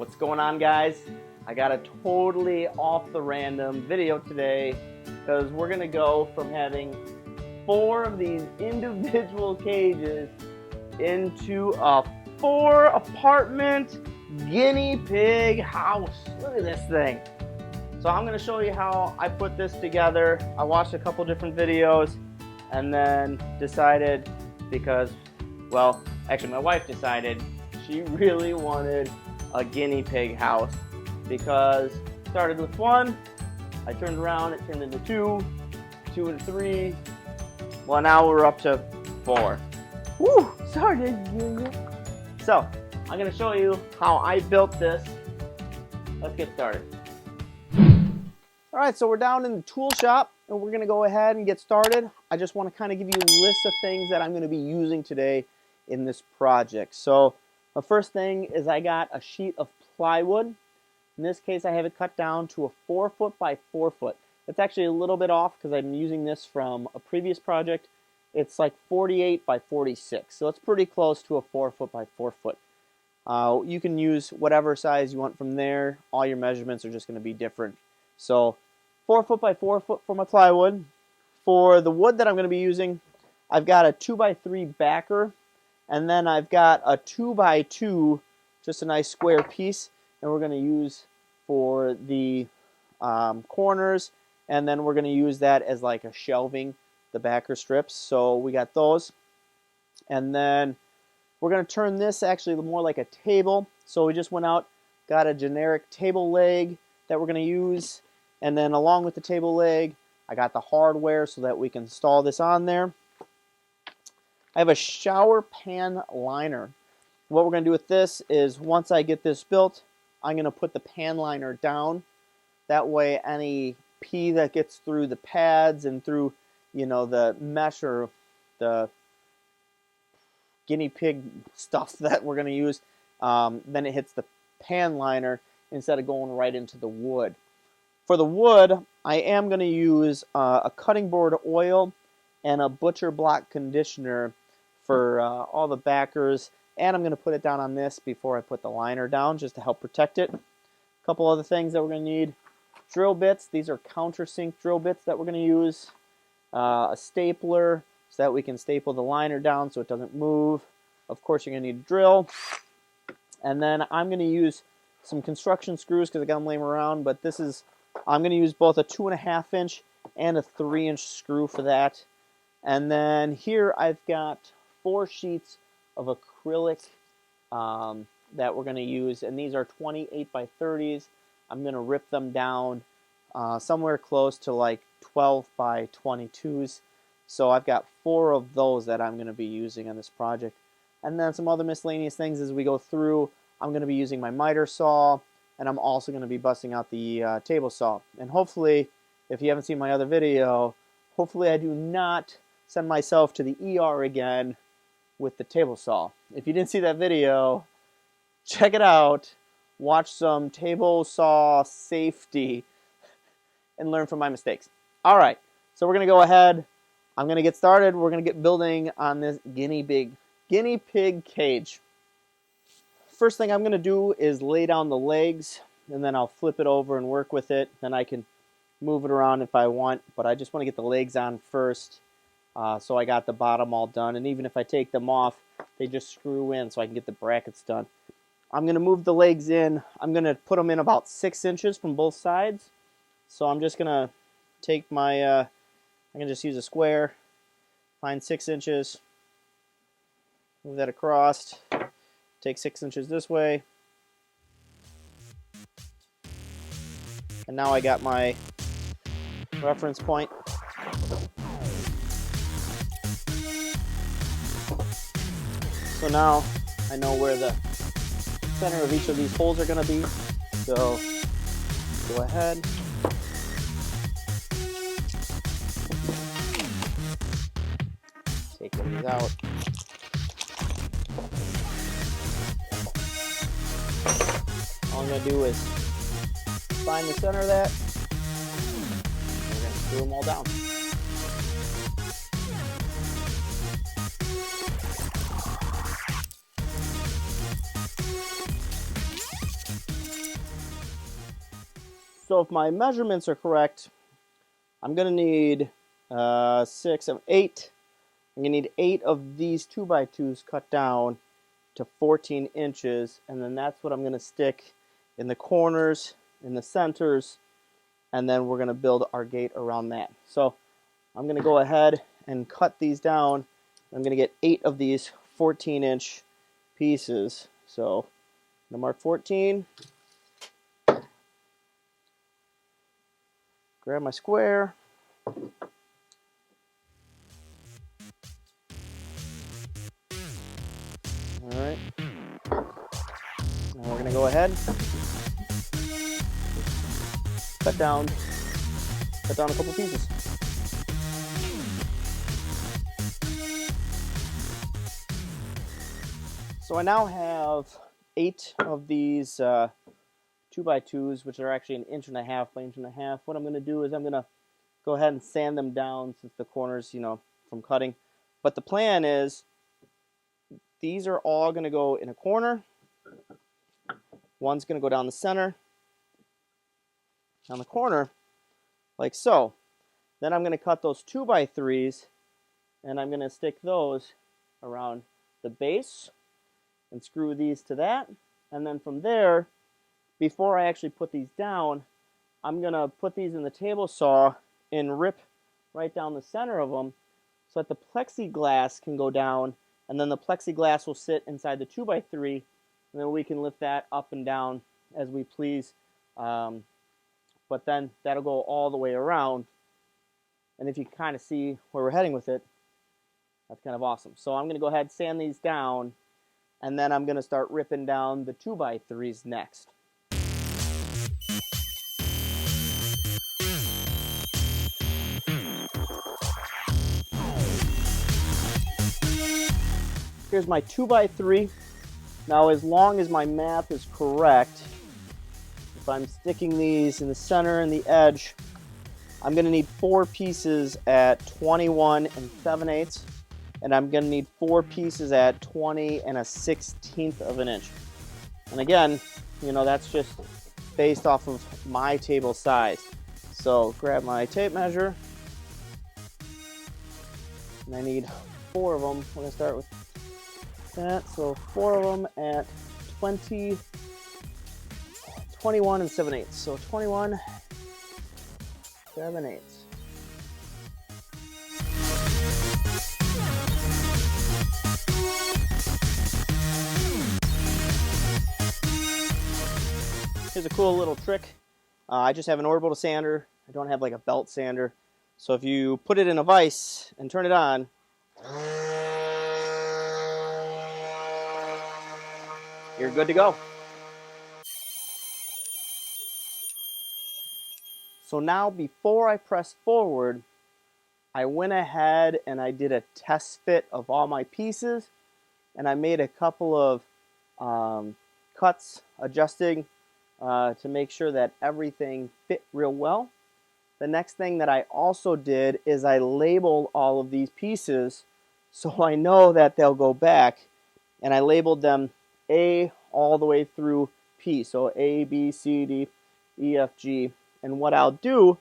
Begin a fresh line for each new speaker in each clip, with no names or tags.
What's going on, guys? I got a totally off the random video today because we're gonna go from having 4 of these individual cages into a 4 apartment guinea pig house. Look at this thing. So I'm gonna show you how I put this together. I watched a couple different videos and then decided, because, well, actually my wife decided she really wanted a guinea pig house, because it started with 1, I turned around, it turned into 2, 2 and 3, well now we're up to 4. Woo! Sorry. So I'm gonna show you how I built this. Let's get started. Alright, so we're down in the tool shop and we're gonna go ahead and get started. I just want to kind of give you a list of things that I'm going to be using today in this project. So the first thing is I got a sheet of plywood. In this case I have it cut down to a 4 foot by 4 foot. It's actually a little bit off because I'm using this from a previous project. It's like 48 by 46, so it's pretty close to a 4 foot by 4 foot. You can use whatever size you want from there. All your measurements are just going to be different. So 4 foot by 4 foot for my plywood. For the wood that I'm going to be using, I've got a 2 by 3 backer, and then I've got a 2 by 2, just a nice square piece, and we're going to use for the corners, and then we're going to use that as like a shelving, the backer strips. So we got those, and then we're going to turn this actually more like a table. So we just went out, got a generic table leg that we're going to use, and then along with the table leg I got the hardware so that we can install this on there. I have a shower pan liner. What we're going to do with this is, once I get this built, I'm going to put the pan liner down. That way any pee that gets through the pads and through, you know, the mesh or the guinea pig stuff that we're going to use, then it hits the pan liner instead of going right into the wood. For the wood, I am going to use a cutting board oil and a butcher block conditioner for all the backers, and I'm going to put it down on this before I put the liner down just to help protect it. A couple other things that we're going to need: drill bits. These are countersink drill bits that we're going to use. A stapler so that we can staple the liner down so it doesn't move. Of course, you're going to need a drill. And then I'm going to use some construction screws because I got them laying around, but this is, I'm going to use both a 2.5 inch and a 3 inch screw for that. And then here I've got 4 sheets of acrylic that we're going to use, and these are 28 by 30s. I'm going to rip them down somewhere close to like 12 by 22s. So I've got 4 of those that I'm going to be using on this project. And then some other miscellaneous things as we go through. I'm going to be using my miter saw, and I'm also going to be busting out the table saw. And hopefully, if you haven't seen my other video, hopefully I do not send myself to the ER again with the table saw. If you didn't see that video, check it out. Watch some table saw safety and learn from my mistakes. All right, so we're going to go ahead. I'm going to get started. We're going to get building on this guinea pig cage. First thing I'm going to do is lay down the legs, and then I'll flip it over and work with it. Then I can move it around if I want, but I just want to get the legs on first. So I got the bottom all done, and even if I take them off, they just screw in so I can get the brackets done. I'm going to move the legs in. I'm going to put them in about 6 inches from both sides. So I'm just going to take my, I can just use a square, find 6 inches, move that across, take 6 inches this way, and now I got my reference point. So now I know where the center of each of these holes are going to be. So go ahead. Take these out. All I'm going to do is find the center of that. And we're going to screw them all down. So if my measurements are correct, I'm going to need 6 of 8. I'm going to need 8 of these 2x2s cut down to 14 inches, and then that's what I'm going to stick in the corners, in the centers, and then we're going to build our gate around that. So I'm going to go ahead and cut these down. I'm going to get 8 of these 14-inch pieces. So I'm going to mark 14. Grab my square. All right. Now we're going to go ahead, cut down a couple pieces. So I now have 8 of these 2x2s, which are actually 1.5 inches by 1.5 inches. What I'm going to do is I'm going to go ahead and sand them down since the corners, from cutting. But the plan is these are all going to go in a corner. One's going to go down the center, down the corner, like so. Then I'm going to cut those 2x3s, and I'm going to stick those around the base and screw these to that. And then from there, before I actually put these down, I'm going to put these in the table saw and rip right down the center of them so that the plexiglass can go down, and then the plexiglass will sit inside the 2x3, and then we can lift that up and down as we please. But then that'll go all the way around. And if you can kind of see where we're heading with it, that's kind of awesome. So I'm going to go ahead and sand these down, and then I'm going to start ripping down the 2x3s next. Here's my 2x3. Now, as long as my math is correct, if I'm sticking these in the center and the edge, I'm going to need 4 pieces at 21 7/8, and I'm going to need 4 pieces at 20 1/16 of an inch. And again, that's just based off of my table size. So grab my tape measure, and I need 4 of them. We're going to start with that. So 4 of them at 21 7/8. So 21 7/8. Here's a cool little trick. I just have an orbital sander. I don't have like a belt sander. So if you put it in a vise and turn it on, you're good to go. So now before I press forward, I went ahead and I did a test fit of all my pieces, and I made a couple of cuts, adjusting to make sure that everything fit real well. The next thing that I also did is I labeled all of these pieces so I know that they'll go back, and I labeled them A all the way through P. So A, B, C, D, E, F, G. And what I'll do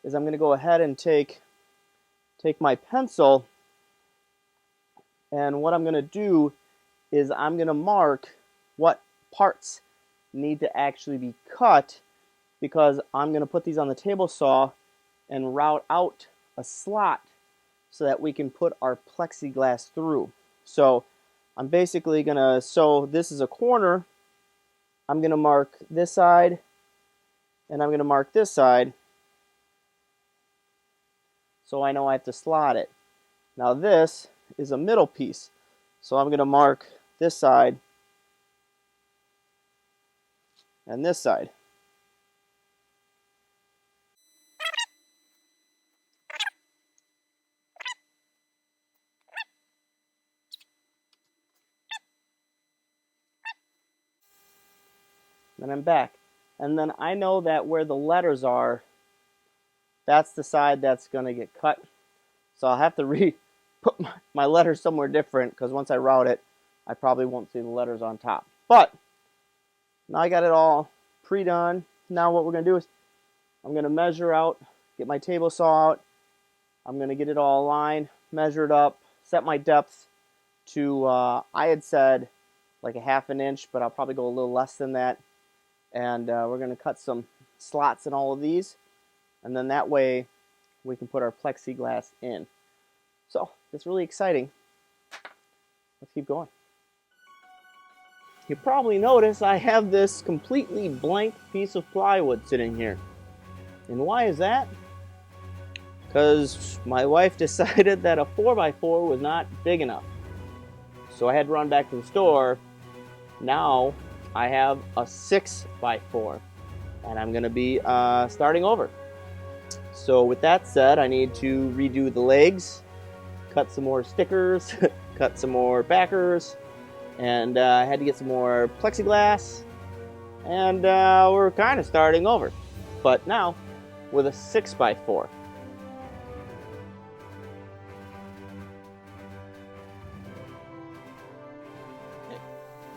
is I'm going to go ahead and take my pencil, and what I'm going to do is I'm going to mark what parts need to actually be cut, because I'm going to put these on the table saw and route out a slot so that we can put our plexiglass through. So I'm basically going to, so this is a corner, I'm going to mark this side, and I'm going to mark this side, so I know I have to slot it. Now this is a middle piece, so I'm going to mark this side and this side. Then I'm back. And then I know that where the letters are, that's the side that's going to get cut. So I'll have to put my letters somewhere different, because once I route it, I probably won't see the letters on top. But now I got it all pre-done. Now what we're going to do is I'm going to measure out, get my table saw out. I'm going to get it all aligned, measure it up, set my depth to, I had said like a 1/2 inch, but I'll probably go a little less than that. And we're going to cut some slots in all of these. And then that way we can put our plexiglass in. So it's really exciting. Let's keep going. You probably notice I have this completely blank piece of plywood sitting here. And why is that? Because my wife decided that a 4x4 was not big enough. So I had to run back to the store. Now I have a 6x4. And I'm going to be starting over. So with that said, I need to redo the legs, cut some more stickers, cut some more backers, and I had to get some more plexiglass, and we're kind of starting over, but now with a 6x4.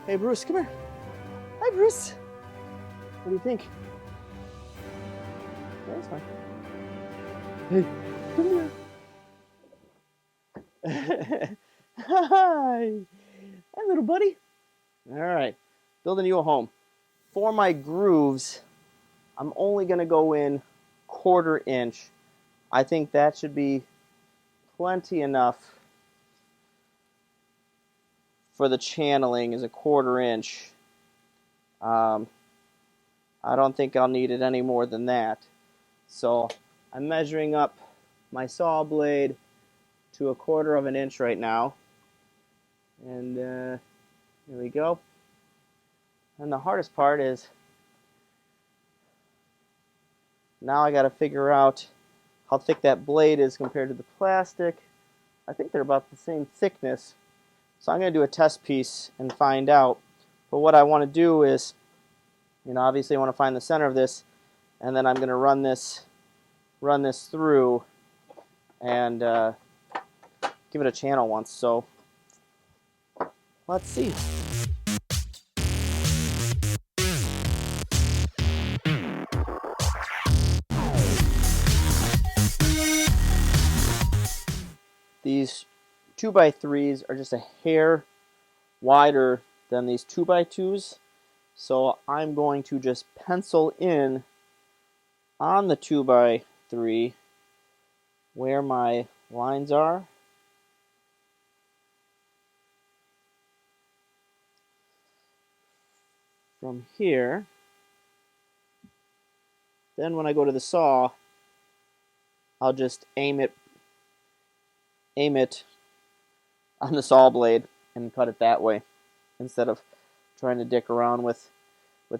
Hey Bruce, come here. Hi Bruce. What do you think? That's fine. Hey, come here. Hi. Hi, little buddy. All right, building you a home. For my grooves, I'm only going to go in 1/4 inch. I think that should be plenty enough for the channeling, is a 1/4 inch. I don't think I'll need it any more than that. So I'm measuring up my saw blade to a 1/4 inch right now. And here we go. And the hardest part is now I got to figure out how thick that blade is compared to the plastic. I think they're about the same thickness. So I'm going to do a test piece and find out. But what I want to do is, obviously I want to find the center of this, and then I'm going to run this through and give it a channel once. So let's see. These 2x3s are just a hair wider than these 2x2s. So I'm going to just pencil in on the 2x3 where my lines are. From here. Then when I go to the saw, I'll just aim it on the saw blade and cut it that way instead of trying to dick around with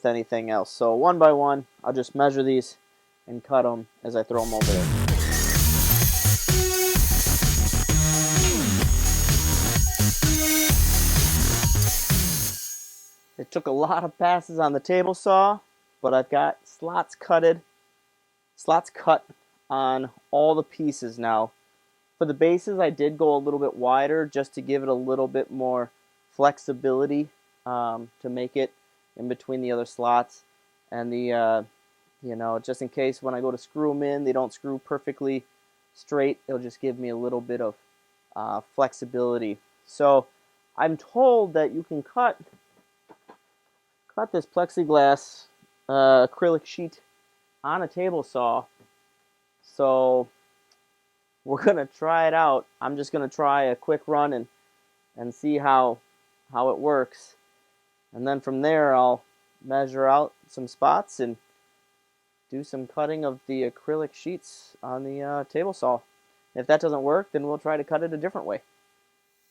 anything else. So one by one, I'll just measure these and cut them as I throw them over there. It took a lot of passes on the table saw, but I've got slots cut on all the pieces now. For the bases, I did go a little bit wider just to give it a little bit more flexibility to make it in between the other slots. And the, just in case when I go to screw them in, they don't screw perfectly straight. It'll just give me a little bit of flexibility. So I'm told that you can cut this plexiglass acrylic sheet on a table saw. So we're going to try it out. I'm just going to try a quick run and see how it works. And then from there, I'll measure out some spots and do some cutting of the acrylic sheets on the table saw. If that doesn't work, then we'll try to cut it a different way.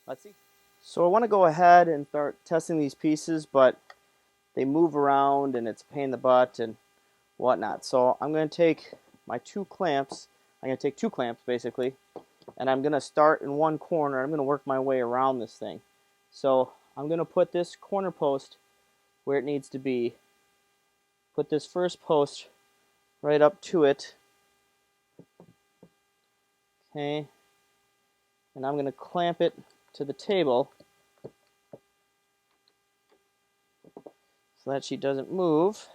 Let's see. So I want to go ahead and start testing these pieces, but they move around and it's a pain in the butt and whatnot. So I'm going to take my 2 clamps. I'm going to take 2 clamps basically, and I'm going to start in one corner. I'm going to work my way around this thing. So I'm going to put this corner post where it needs to be. Put this first post right up to it. Okay. And I'm going to clamp it to the table so that she doesn't move.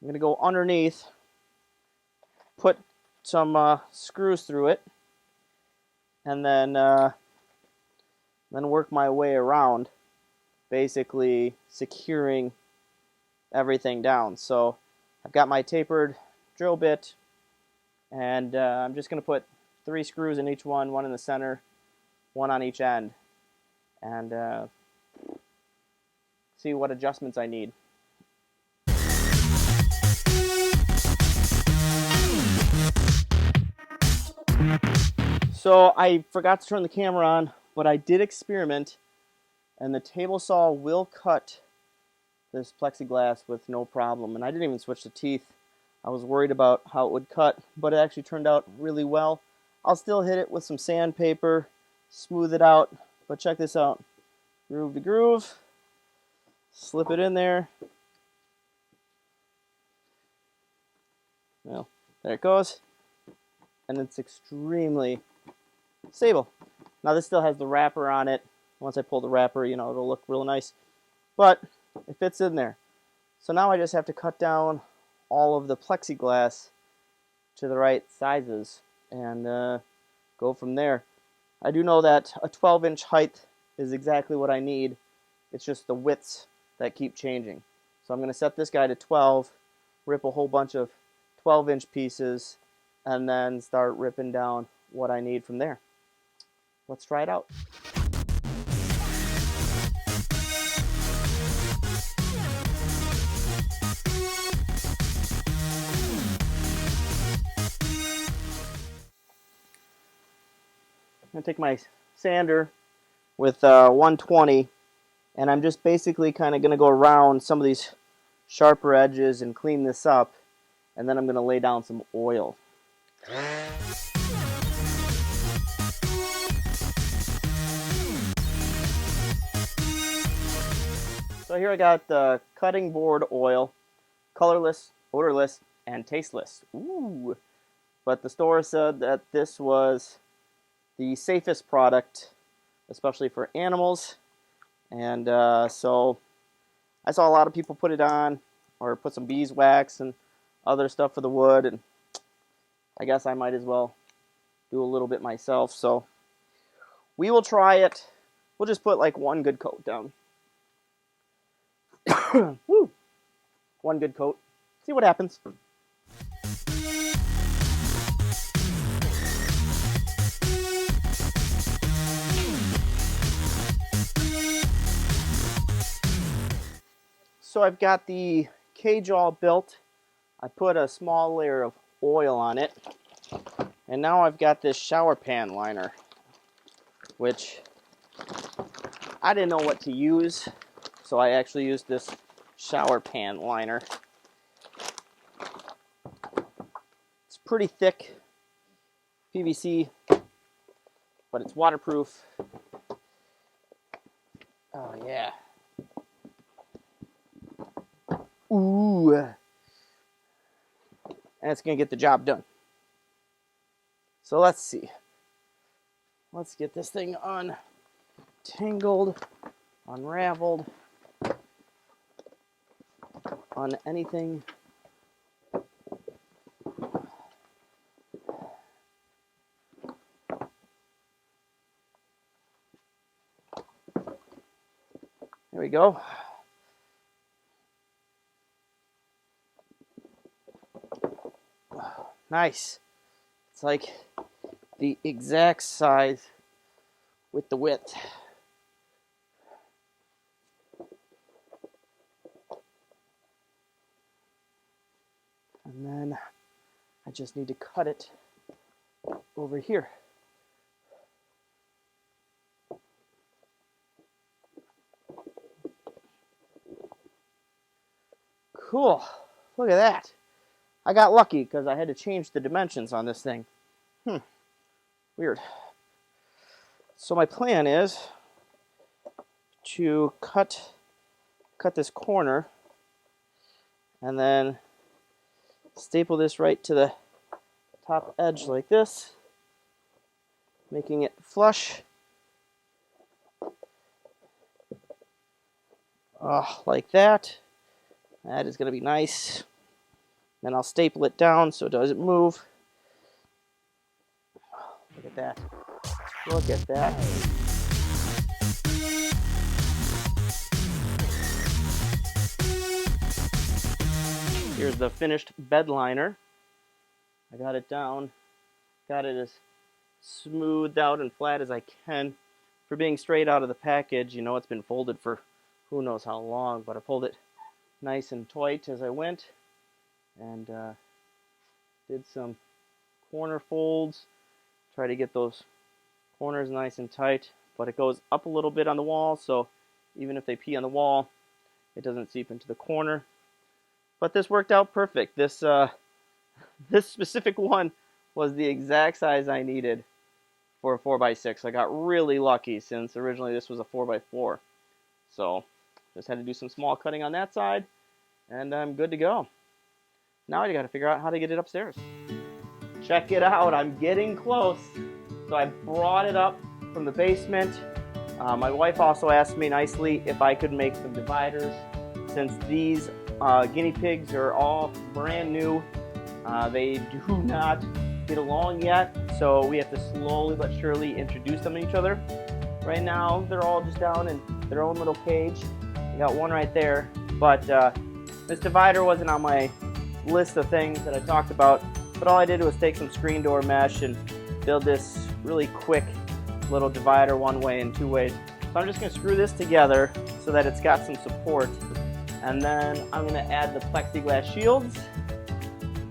I'm going to go underneath, put some screws through it, and then work my way around, basically securing everything down. So I've got my tapered drill bit, and I'm just going to put 3 screws in each one in the center, 1 on each end, and see what adjustments I need. So I forgot to turn the camera on, but I did experiment, and the table saw will cut this plexiglass with no problem. And I didn't even switch the teeth. I was worried about how it would cut, but it actually turned out really well. I'll still hit it with some sandpaper, smooth it out, but check this out. Groove to groove, slip it in there. Well, there it goes. And it's extremely stable. Now this still has the wrapper on it. Once I pull the wrapper, you know, it'll look real nice. But it fits in there. So now I just have to cut down all of the plexiglass to the right sizes and go from there. I do know that a 12-inch height is exactly what I need. It's just the widths that keep changing. So I'm going to set this guy to 12, rip a whole bunch of 12-inch pieces, and then start ripping down what I need from there. Let's try it out. I'm going to take my sander with 120, and I'm just basically kind of going to go around some of these sharper edges and clean this up, and then I'm going to lay down some oil. So here I got the cutting board oil, colorless, odorless, and tasteless. Ooh! But the store said that this was the safest product, especially for animals. And so I saw a lot of people put it on, or put some beeswax and other stuff for the wood, and I guess I might as well do a little bit myself. So we will try it. We'll just put like 1 good coat down. Woo. 1 good coat. See what happens. So I've got the cage all built. I put a small layer of oil on it. And now I've got this shower pan liner, which I didn't know what to use. So I actually used this shower pan liner. It's pretty thick PVC, but it's waterproof. Oh yeah. Ooh. And it's going to get the job done. So let's see. Let's get this thing untangled, unraveled, on anything. There we go. Nice. It's like the exact size with the width. And then I just need to cut it over here. Cool. Look at that. I got lucky because I had to change the dimensions on this thing. Weird. So my plan is to cut this corner and then staple this right to the top edge like this, making it flush. Like that. That is going to be nice. Then I'll staple it down so it doesn't move. Look at that. Look at that. Here's the finished bed liner. I got it down. Got it as smoothed out and flat as I can. For being straight out of the package, you know it's been folded for who knows how long, but I pulled it nice and tight as I went, and did some corner folds. Try to get those corners nice and tight, but it goes up a little bit on the wall, so even if they pee on the wall, it doesn't seep into the corner. But this worked out perfect. This this specific one was the exact size I needed for a 4x6. I got really lucky since originally this was a 4x4. So just had to do some small cutting on that side, and I'm good to go. Now I got to figure out how to get it upstairs. Check it out, I'm getting close. So I brought it up from the basement. My wife also asked me nicely if I could make some dividers. Since these guinea pigs are all brand new, they do not get along yet, so we have to slowly but surely introduce them to each other. Right now, they're all just down in their own little cage. I got one right there, but this divider wasn't on my list of things that I talked about, but all I did was take some screen door mesh and build this really quick little divider one way and two ways. So I'm just going to screw this together so that it's got some support, and then I'm going to add the plexiglass shields,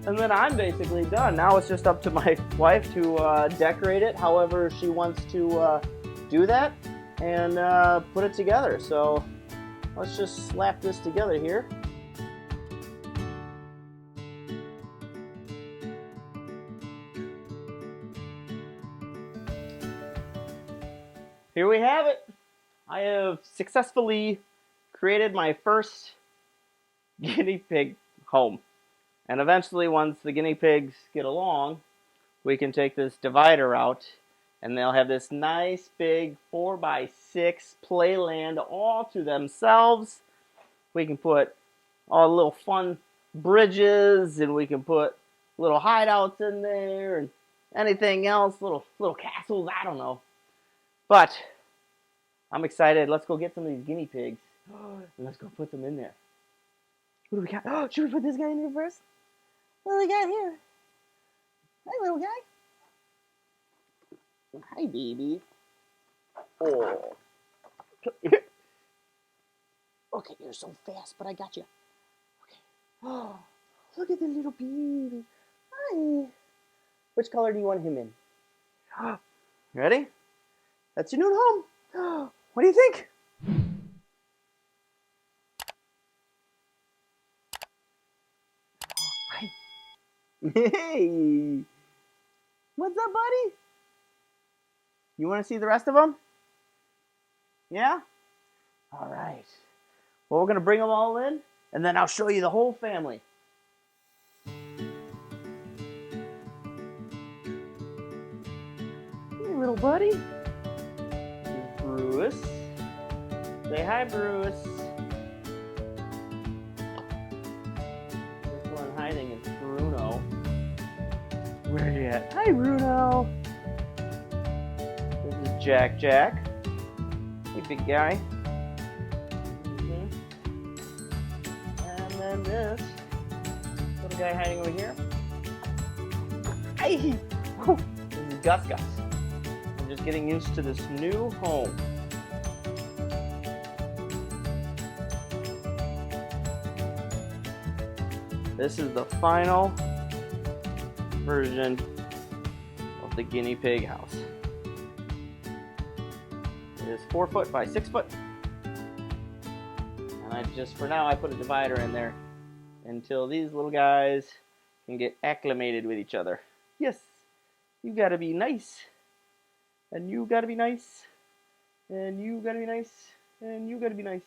and then I'm basically done. Now it's just up to my wife to decorate it however she wants to do that and put it together. So let's just slap this together here. Here we have it. I have successfully created my first guinea pig home. And eventually, once the guinea pigs get along, we can take this divider out and they'll have this nice big 4x6 playland all to themselves. We can put all the little fun bridges, and we can put little hideouts in there and anything else, little castles, I don't know. But I'm excited. Let's go get some of these guinea pigs and let's go put them in there. What do we got? Oh, should we put this guy in here first? What do we got here? Hi, little guy. Hi, baby. Oh. Okay, you're so fast, but I got you. Okay. Oh, look at the little baby. Hi. Which color do you want him in? Ready? That's your new home. What do you think? Hi. Hey. What's up, buddy? You want to see the rest of them? Yeah? All right. Well, we're going to bring them all in, and then I'll show you the whole family. Hey, little buddy. Here's Bruce. Say hi, Bruce. This one hiding is Bruno. Where are you at? Hi, Bruno. This is Jack. Hey, big guy. And then this little guy hiding over here. Hey! This is Gus Gus. I'm just getting used to this new home. This is the final version of the Guinea Pig House. It is 4 foot by 6 foot. And for now, I put a divider in there until these little guys can get acclimated with each other. Yes, you gotta be nice. And you gotta be nice. And you gotta be nice. And you gotta be nice.